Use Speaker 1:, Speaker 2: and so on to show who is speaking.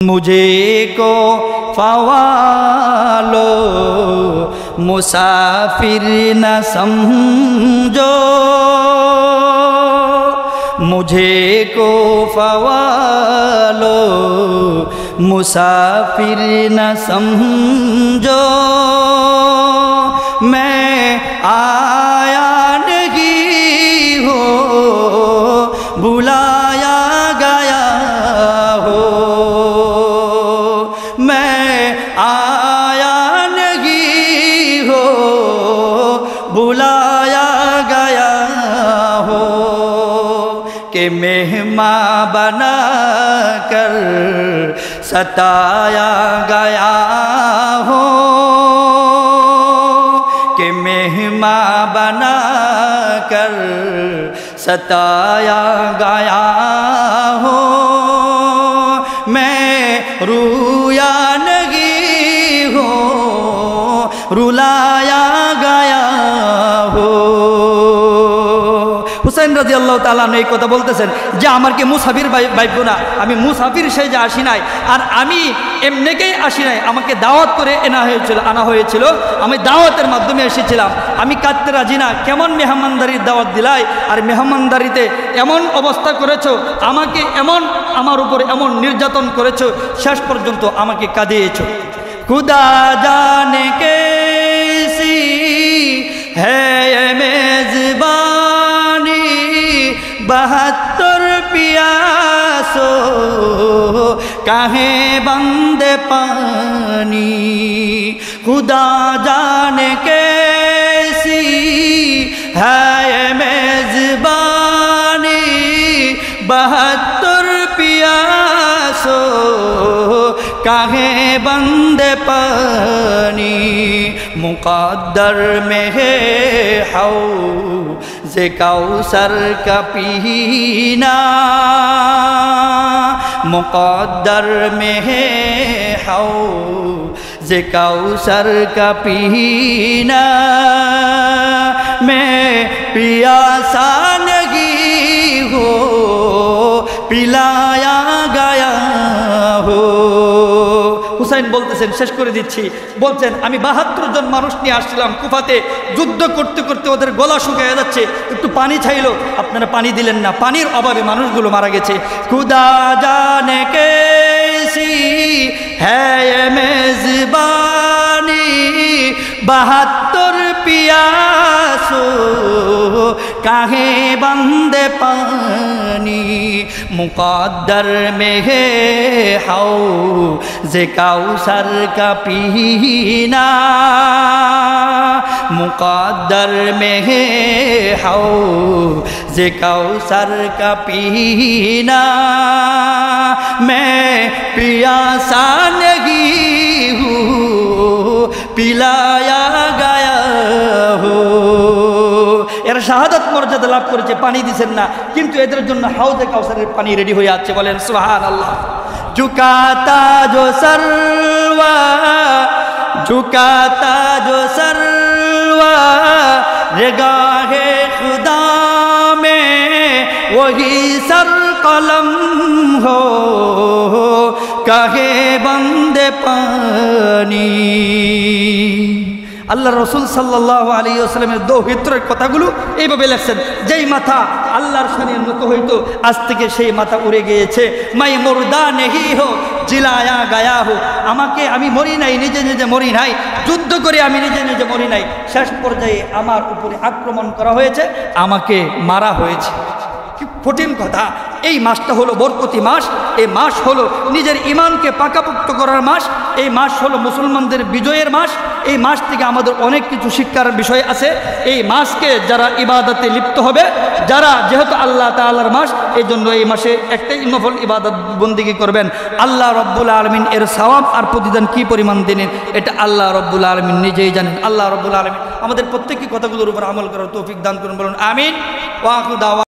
Speaker 1: मुझे को फवालो मुसाफिर न समझो, मुझे को फवालो मुसाफिर न समझो। मैं आया नहीं हो बुलाया गया हो, मैं आया नहीं हो बुलाया गया हो, कि मेहमान बना कर सताया गया हो, कि मेहमान बना कर सताया गया हो। मैं रुया नहीं हो रुलाया गया हो। হুসাইন রাদিয়াল্লাহু তাআলা এই কথা বলতেছেন যে আমার কি মুসাফির ভাইবো না, আমি মুসাফির সেজে আসি নাই, আর আমি এমনিকেই আসি নাই, আমাকে দাওয়াত করে আনা হয়েছিল, আমি দাওয়াতের মাধ্যমে এসেছিলাম। আমি কাঁদতে রাজি না, কেমন মেহমানদারির দাওয়াত দিলাই, আর মেহমানদারিতে এমন অবস্থা করেছো, আমাকে এমন আমার উপর এমন নির্যাতন করেছো, শেষ পর্যন্ত আমাকে কাঁদিয়েছো। খুদা জানে कैसी है ये मेज़बानी, 72 प्यासो काहे बंदे पानी। खुदा जाने कैसी है ये मेज़बानी, 72 प्यासो काहे बंदे पानी। मुक़द्दर में है हौज़े कौसर का पीना, मुक़द्दर में है हौज़े कौसर का पीना। मैं प्यासा नहीं हो पिलाया गया हो। হুসাইন বলতেছেন, শেষ করে দিচ্ছি, বলছেন আমি 72 জন মানুষ নিয়ে আসছিলাম কুফাতে, যুদ্ধ করতে করতে ওদের গলা শুকিয়ে যাচ্ছে, একটু পানি চাইলো, আপনারা পানি দিলেন না, পানির অভাবে মানুষগুলো মারা গেছে। খুদা জানে कैसी है ये मेज़बानी, 72 प्यासो काहे बंदे पानी। मुक़द्दर में है हौज़े कौसर का पीना, मुक़द्दर में है हौज़े कौसर का पीना। मैं प्यासा नहीं हूँ पिलाया गया हो। এরা শাহাদাত মর্যাদা লাভ করেছে, পানি দিচ্ছেন না, কিন্তু এদের জন্য হাউজে কাউসারের পানি রেডি হয়ে আছে। বলেন সুবহানাল্লাহ। झुकाता जो सरवा, झुकाता जो सरवा निगाहे खुदा में, वही सर कलम हो कहे बंदे पानी। আল্লাহ রসুল সাল্লাল্লাহু আলাইহি ওয়াসাল্লামের দৌহিত্রের কথাগুলো এইভাবে লেখছেন, যেই মাথা আল্লাহর শানের মতো হইতো, আজ থেকে সেই মাথা উড়ে গিয়েছে। মাই মুর্দা নেহি হো জিলায়া গায়া হো, আমাকে আমি মরি নাই, নিজে নিজে মরি নাই, যুদ্ধ করে আমি নিজে নিজে মরি নাই, শেষ পর্যায়ে আমার উপরে আক্রমণ করা হয়েছে, আমাকে মারা হয়েছে। কি কঠিন কথা। এই মাসটা হলো বরকতি মাস, এই মাস হলো নিজের ইমানকে পাকাপোক্ত করার মাস, এই মাস হলো মুসলমানদের বিজয়ের মাস। এই মাস থেকে আমাদের অনেক কিছু শিক্ষার বিষয় আছে। এই মাসকে যারা ইবাদতে লিপ্ত হবে, যারা যেহেতু আল্লাহ তাআলার মাস, এই জন্য এই মাসে একটাই নফল ইবাদত বন্দেগী করবেন। আল্লাহ রব্বুল আলামিন এর সওয়াব আর প্রতিদান কি পরিমাণ দিলেন, এটা আল্লাহ রব্বুল আলামিন নিজেই জানেন। আল্লাহ রব্বুল আলামিন আমাদের প্রত্যেকটি কথাগুলোর উপর আমল করার তৌফিক দান করুন। বলুন আমিন। ওয়া আখিরু দাওয়া।